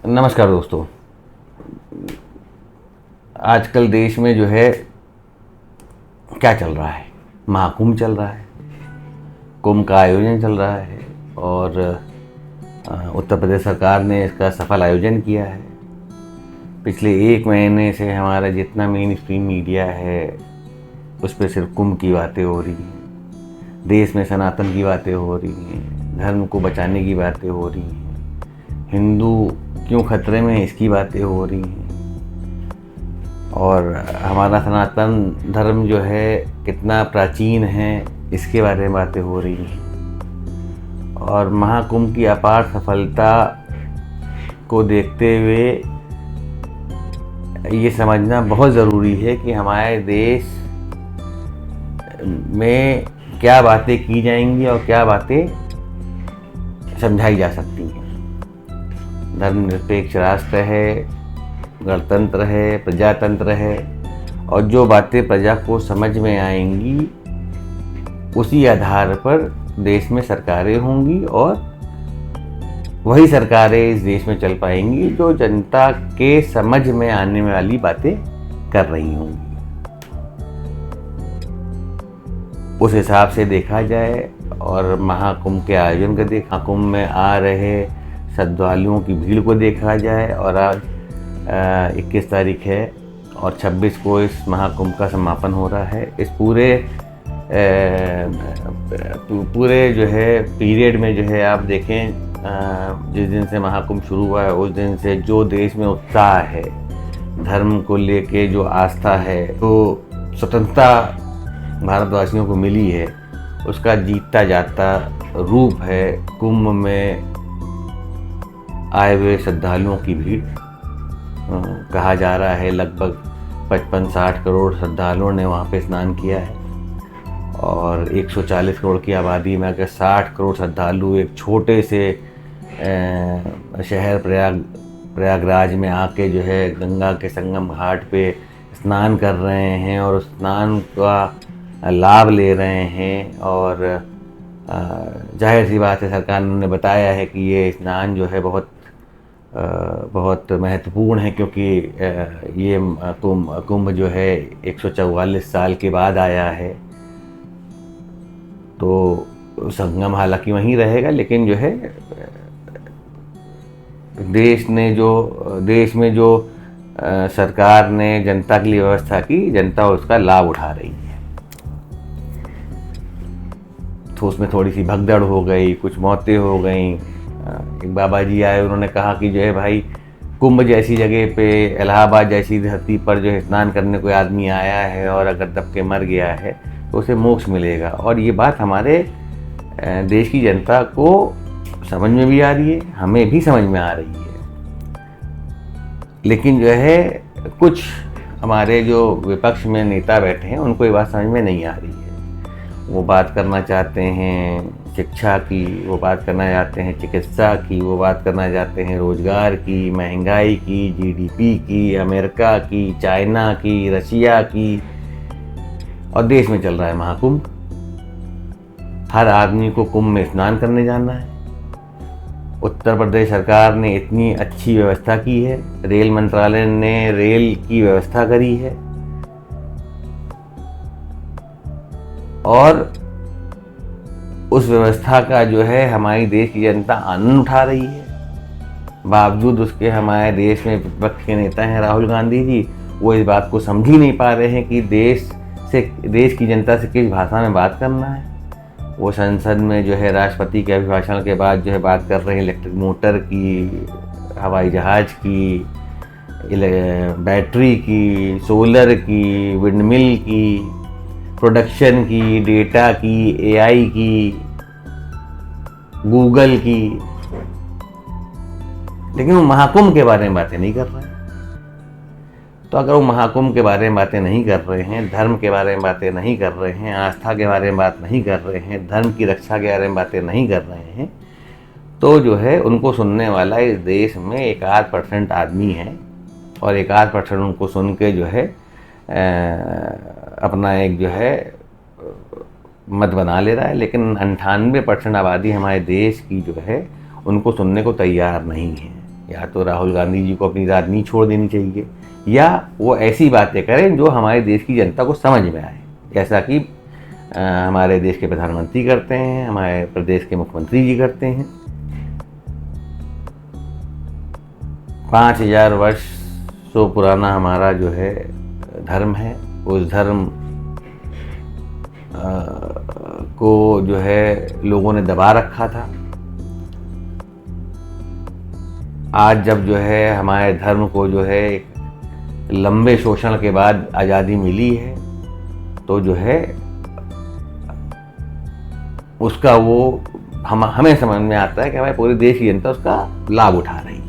नमस्कार दोस्तों। आजकल देश में जो है क्या चल रहा है, महाकुंभ चल रहा है, कुंभ का आयोजन चल रहा है और उत्तर प्रदेश सरकार ने इसका सफल आयोजन किया है। पिछले एक महीने से हमारा जितना मेन स्ट्रीम मीडिया है उस पर सिर्फ कुंभ की बातें हो रही हैं, देश में सनातन की बातें हो रही हैं, धर्म को बचाने की बातें हो रही हैं, हिंदू क्यों खतरे में इसकी बातें हो रही हैं और हमारा सनातन धर्म जो है कितना प्राचीन है इसके बारे में बातें हो रही हैं। और महाकुंभ की अपार सफलता को देखते हुए ये समझना बहुत ज़रूरी है कि हमारे देश में क्या बातें की जाएंगी और क्या बातें समझाई जा सकती हैं। धर्मनिरपेक्ष राष्ट्र है, गणतंत्र है, प्रजातंत्र है और जो बातें प्रजा को समझ में आएंगी उसी आधार पर देश में सरकारें होंगी और वही सरकारें इस देश में चल पाएंगी जो जनता के समझ में आने वाली बातें कर रही होंगी। उस हिसाब से देखा जाए और महाकुंभ के आयोजन को देखा, कुंभ में आ रहे श्रद्धालुओं की भीड़ को देखा जाए और आज 21 तारीख है और 26 को इस महाकुंभ का समापन हो रहा है। इस पूरे जो है पीरियड में जो है आप देखें, जिस दिन से महाकुंभ शुरू हुआ है उस दिन से जो देश में उत्साह है, धर्म को लेके जो आस्था है, तो स्वतंत्रता भारतवासियों को मिली है, उसका जीता जाता रूप है कुंभ में आए हुए श्रद्धालुओं की भीड़। कहा जा रहा है लगभग 55-60 करोड़ श्रद्धालुओं ने वहाँ पे स्नान किया है और 140 करोड़ की आबादी में अगर 60 करोड़ श्रद्धालु एक छोटे से शहर प्रयागराज में आके जो है गंगा के संगम घाट पे स्नान कर रहे हैं और उस स्नान का लाभ ले रहे हैं और जाहिर सी बात है सरकार ने बताया है कि ये स्नान जो है बहुत महत्वपूर्ण है क्योंकि ये कुंभ जो है 144 साल के बाद आया है। तो संगम हालांकि वहीं रहेगा लेकिन जो है देश में जो सरकार ने जनता के लिए व्यवस्था की, जनता उसका लाभ उठा रही है। तो उसमें थोड़ी सी भगदड़ हो गई, कुछ मौतें हो गई। एक बाबा जी आए, उन्होंने कहा कि जो है भाई कुंभ जैसी जगह पे, इलाहाबाद जैसी धरती पर जो है स्नान करने कोई आदमी आया है और अगर दब के मर गया है तो उसे मोक्ष मिलेगा। और ये बात हमारे देश की जनता को समझ में भी आ रही है, हमें भी समझ में आ रही है। लेकिन जो है कुछ हमारे जो विपक्ष में नेता बैठे हैं उनको ये बात समझ में नहीं आ रही है। वो बात करना चाहते हैं शिक्षा की, वो बात करना चाहते हैं चिकित्सा की, वो बात करना चाहते हैं रोजगार की, महंगाई की, जीडीपी की, अमेरिका की, चाइना की, रशिया की। और देश में चल रहा है महाकुंभ। हर आदमी को कुंभ में स्नान करने जाना है। उत्तर प्रदेश सरकार ने इतनी अच्छी व्यवस्था की है, रेल मंत्रालय ने रेल की व्यवस्था करी है और उस व्यवस्था का जो है हमारी देश की जनता आनंद उठा रही है। बावजूद उसके हमारे देश में विपक्ष के नेता हैं राहुल गांधी जी, वो इस बात को समझ ही नहीं पा रहे हैं कि देश की जनता से किस भाषा में बात करना है। वो संसद में जो है राष्ट्रपति के अभिभाषण के बाद जो है बात कर रहे हैं इलेक्ट्रिक मोटर की, हवाई जहाज़ की, बैटरी की, सोलर की, विंडमिल की, प्रोडक्शन की, डेटा की, एआई की, गूगल की। लेकिन वो महाकुंभ के बारे में बातें नहीं कर रहे हैं। तो अगर वो महाकुंभ के बारे में बातें नहीं कर रहे हैं, धर्म के बारे में बातें नहीं कर रहे हैं, आस्था के बारे में बात नहीं कर रहे हैं, धर्म की रक्षा के बारे में बातें नहीं कर रहे हैं, तो जो है उनको सुनने वाला इस देश में 1-8% आदमी है और 1-8% उनको सुन के जो है अपना एक जो है मत बना ले रहा है। लेकिन 98% आबादी हमारे देश की जो है उनको सुनने को तैयार नहीं है। या तो राहुल गांधी जी को अपनी राजनीति छोड़ देनी चाहिए, या वो ऐसी बातें करें जो हमारे देश की जनता को समझ में आए, जैसा कि हमारे देश के प्रधानमंत्री करते हैं, हमारे प्रदेश के मुख्यमंत्री जी करते हैं। 5000 वर्ष तो पुराना हमारा जो है धर्म है, उस धर्म को जो है लोगों ने दबा रखा था। आज जब जो है हमारे धर्म को जो है एक लंबे शोषण के बाद आज़ादी मिली है, तो जो है उसका वो हमें समझ में आता है कि हमारे पूरे देश की जनता उसका लाभ उठा रही है।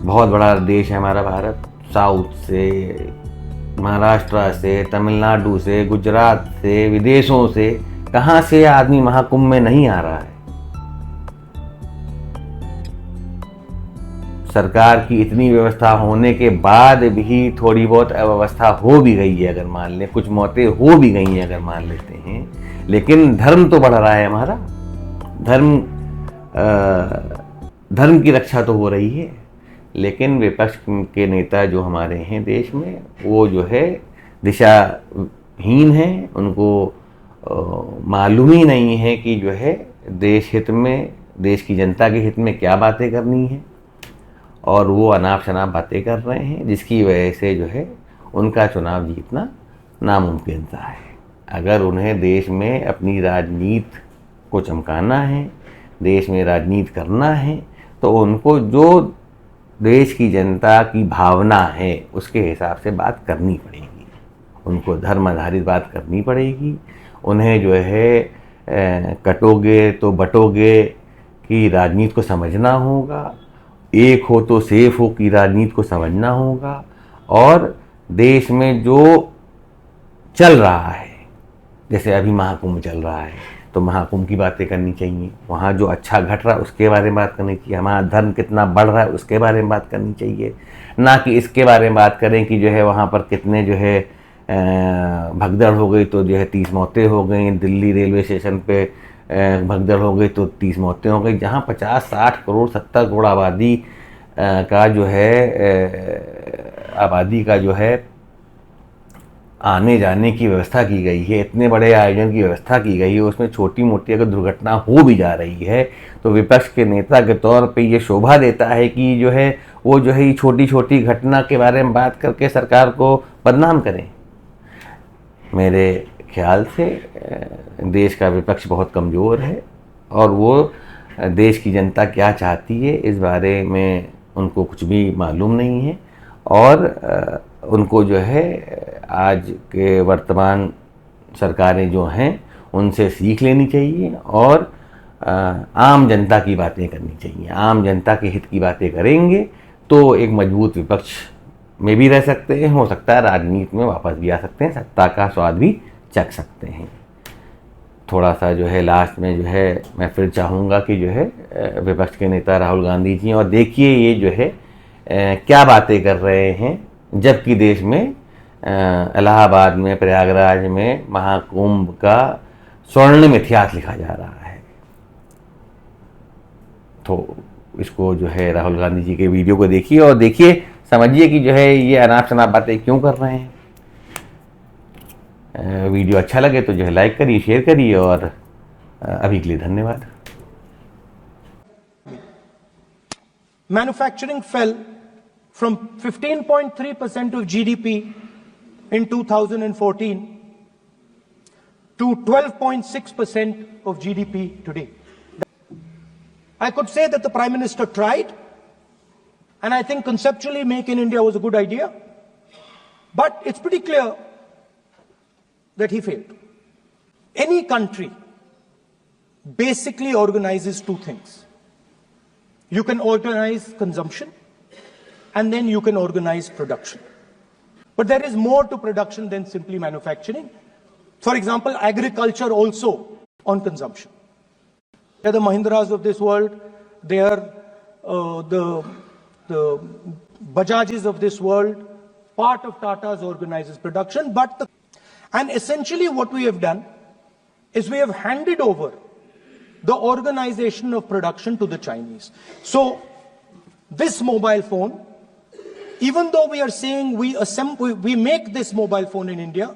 बहुत बड़ा देश है हमारा भारत, साउथ से, महाराष्ट्र से, तमिलनाडु से, गुजरात से, विदेशों से, कहाँ से आदमी महाकुंभ में नहीं आ रहा है। सरकार की इतनी व्यवस्था होने के बाद भी थोड़ी बहुत अव्यवस्था हो भी गई है, अगर मान लें, कुछ मौतें हो भी गई हैं अगर मान लेते हैं, लेकिन धर्म तो बढ़ रहा है हमारा। धर्म की रक्षा तो हो रही है। लेकिन विपक्ष के नेता जो हमारे हैं देश में, वो जो है दिशाहीन हैं। उनको मालूम ही नहीं है कि जो है देश हित में, देश की जनता के हित में क्या बातें करनी है, और वो अनाप शनाप बातें कर रहे हैं, जिसकी वजह से जो है उनका चुनाव जीतना नामुमकिन सा है। अगर उन्हें देश में अपनी राजनीति को चमकाना है, देश में राजनीति करना है, तो उनको जो देश की जनता की भावना है उसके हिसाब से बात करनी पड़ेगी। उनको धर्म आधारित बात करनी पड़ेगी। उन्हें जो है कटोगे तो बटोगे की राजनीति को समझना होगा। एक हो तो सेफ हो की राजनीति को समझना होगा। और देश में जो चल रहा है, जैसे अभी महाकुंभ चल रहा है, तो महाकुंभ की बातें करनी चाहिए। वहाँ जो अच्छा घट रहा है उसके बारे में बात करनी चाहिए। हमारा धर्म कितना बढ़ रहा है उसके बारे में बात करनी चाहिए, ना कि इसके बारे में बात करें कि जो है वहाँ पर कितने जो है भगदड़ हो गई तो जो है 30 मौतें हो गई। दिल्ली रेलवे स्टेशन पे भगदड़ हो गई तो 30 मौतें हो गई। जहाँ 50-60 करोड़ 70 करोड़ आबादी का जो है आने जाने की व्यवस्था की गई है, इतने बड़े आयोजन की व्यवस्था की गई है, उसमें छोटी मोटी अगर दुर्घटना हो भी जा रही है तो विपक्ष के नेता के तौर पे ये शोभा देता है कि जो है वो जो है छोटी छोटी घटना के बारे में बात करके सरकार को बदनाम करें। मेरे ख्याल से देश का विपक्ष बहुत कमज़ोर है और वो देश की जनता क्या चाहती है इस बारे में उनको कुछ भी मालूम नहीं है। और उनको जो है आज के वर्तमान सरकारें जो हैं उनसे सीख लेनी चाहिए और आम जनता की बातें करनी चाहिए। आम जनता के हित की बातें करेंगे तो एक मजबूत विपक्ष में भी रह सकते हैं, हो सकता है राजनीति में वापस भी आ सकते हैं, सत्ता का स्वाद भी चख सकते हैं। थोड़ा सा जो है लास्ट में जो है मैं फिर चाहूँगा कि जो है विपक्ष के नेता राहुल गांधी जी, और देखिए ये जो है क्या बातें कर रहे हैं, जबकि देश में इलाहाबाद में, प्रयागराज में महाकुंभ का स्वर्णिम इतिहास लिखा जा रहा है। तो इसको जो है राहुल गांधी जी के वीडियो को देखिए और देखिए, समझिए कि जो है ये अनाप शनाप बातें क्यों कर रहे हैं। वीडियो अच्छा लगे तो जो है लाइक करिए, शेयर करिए और अभी के लिए धन्यवाद। Manufacturing fell from 15.3% of GDP in 2014 to 12.6% of GDP today. I could say that the Prime Minister tried, and I think conceptually Make in India was a good idea, but it's pretty clear that he failed. Any country basically organizes two things. You can organize consumption and then you can organize production. But there is more to production than simply manufacturing. For example, agriculture also on consumption. They are the Mahindras of this world, they are the Bajajs of this world. Part of Tata's organizes production, and essentially what we have done is we have handed over the organization of production to the Chinese. So this mobile phone, even though we are saying we make this mobile phone in India,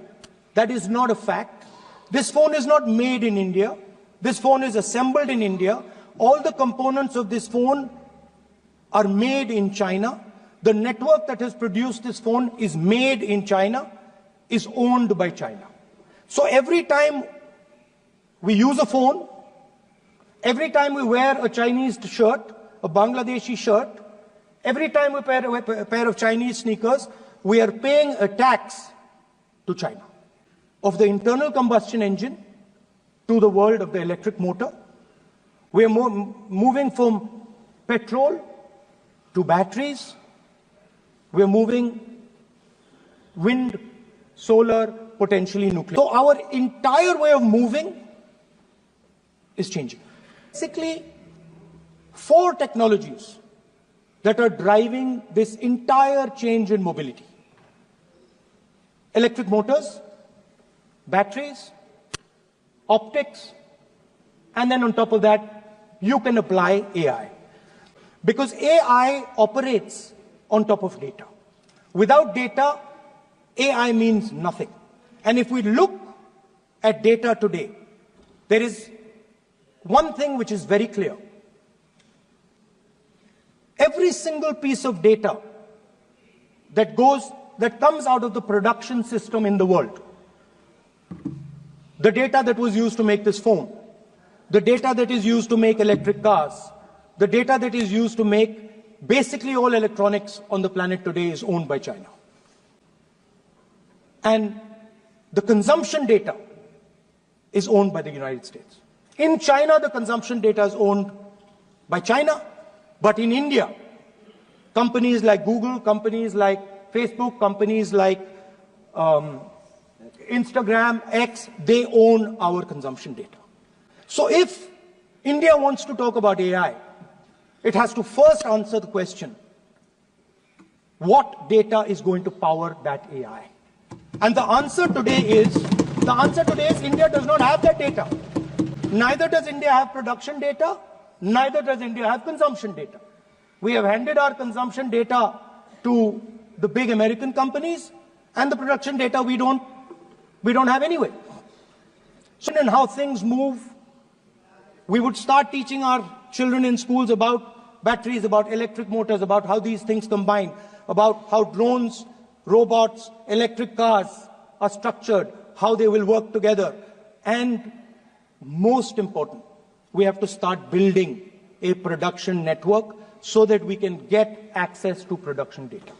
that is not a fact. This phone is not made in India. This phone is assembled in India. All the components of this phone are made in China. The network that has produced this phone is made in China, is owned by China. So every time we use a phone, every time we wear a Chinese shirt, a Bangladeshi shirt, every time we wear a pair of Chinese sneakers, we are paying a tax to China. Of the internal combustion engine to the world of the electric motor, we are moving from petrol to batteries. We are moving wind, solar, potentially nuclear. So our entire way of moving is changing. Basically, 4 technologies that are driving this entire change in mobility: electric motors, batteries, optics, and then on top of that, you can apply AI. Because AI operates on top of data. Without data, AI means nothing. And if we look at data today, there is one thing which is very clear. Every single piece of data that comes out of the production system in the world, the data that was used to make this phone, the data that is used to make electric cars, the data that is used to make basically all electronics on the planet today is owned by China. And the consumption data is owned by the United States. In China, the consumption data is owned by China, but in India, companies like Google, companies like Facebook, companies like Instagram, X, they own our consumption data. So if India wants to talk about AI, it has to first answer the question, what data is going to power that AI? And the answer today is India does not have that data. Neither does India have production data, neither does India have consumption data. We have handed our consumption data to the big American companies, and the production data we don't have anyway. So in how things move, we would start teaching our children in schools about batteries, about electric motors, about how these things combine, about how drones, robots, electric cars are structured, how they will work together. And most important, we have to start building a production network so that we can get access to production data.